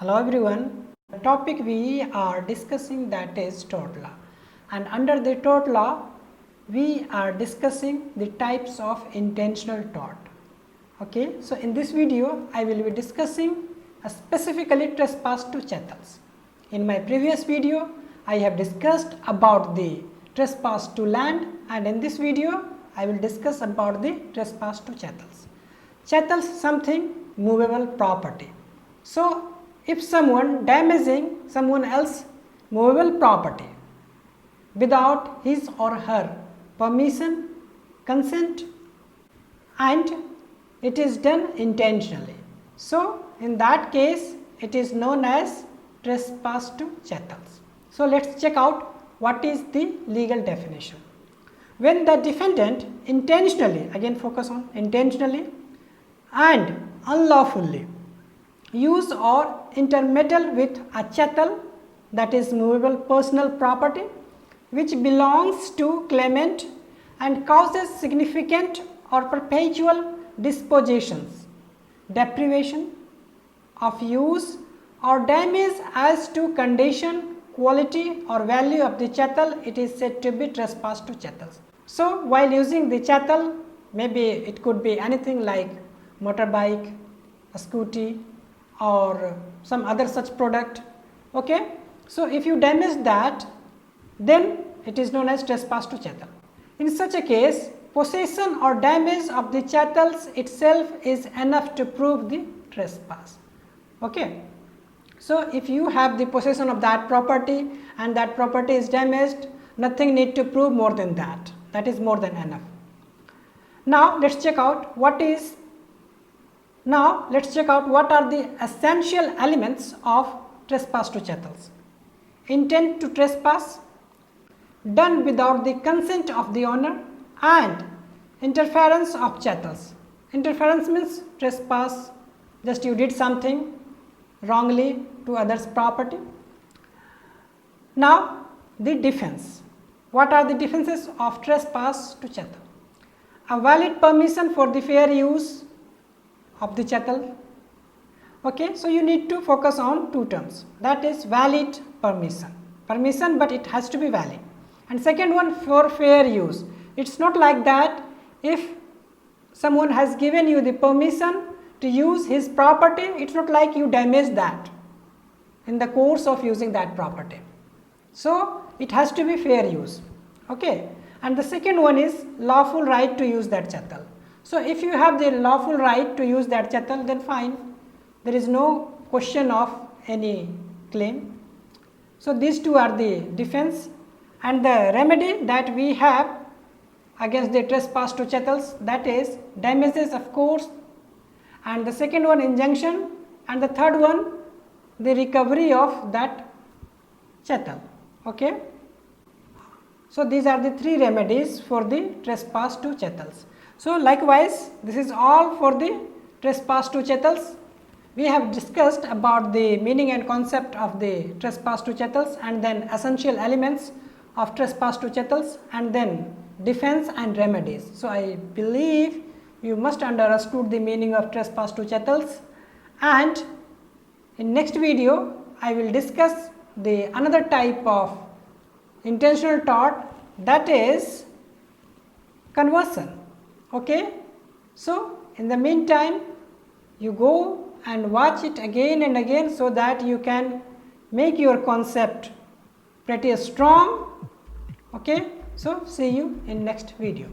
Hello everyone. The topic we are discussing that is tort law, and under the tort law we are discussing the types of intentional tort. Okay, so in this video I will be discussing specifically trespass to chattels. In my previous video I have discussed about the trespass to land, and in this video I will discuss about the trespass to chattels. Chattels something movable property. So if someone damaging someone else movable property without his or her permission, consent, and it is done intentionally, so in that case it is known as trespass to chattels. So let us check out what is the legal definition. When the defendant intentionally, again focus on intentionally and unlawfully use or intermeddle with a chattel, that is movable personal property, which belongs to claimant and causes significant or perpetual dispositions, deprivation of use or damage as to condition, quality or value of the chattel, it is said to be trespass to chattels. So while using the chattel, maybe it could be anything like motorbike, a scooty or some other such product. Okay, so if you damage that, then it is known as trespass to chattel. In such a case, possession or damage of the chattels itself is enough to prove the trespass. Okay, so if you have the possession of that property and that property is damaged, nothing need to prove more than that. That is more than enough. Now let's check out what are the essential elements of trespass to chattels. Intent to trespass, done without the consent of the owner, and interference of chattels. Interference means trespass, just you did something wrongly to others' property. Now the defense. What are the defenses of trespass to chattel? A valid permission for the fair use of the chattel. Okay, so you need to focus on two terms, that is valid permission, but it has to be valid, and second one for fair use. It's not like that if someone has given you the permission to use his property, it's not like you damage that in the course of using that property. So it has to be fair use. Okay, and the second one is lawful right to use that chattel. So if you have the lawful right to use that chattel, then fine, there is no question of any claim. So these two are the defense, and the remedy that we have against the trespass to chattels, that is damages of course, and the second one injunction, and the third one the recovery of that chattel. Okay, so these are the three remedies for the trespass to chattels. So likewise, this is all for the trespass to chattels. We have discussed about the meaning and concept of the trespass to chattels, and then essential elements of trespass to chattels, and then defense and remedies. So I believe you must understood the meaning of trespass to chattels, and in next video I will discuss the another type of intentional tort, that is conversion. Okay, so in the meantime you go and watch it again and again so that you can make your concept pretty strong. Okay, so see you in next video.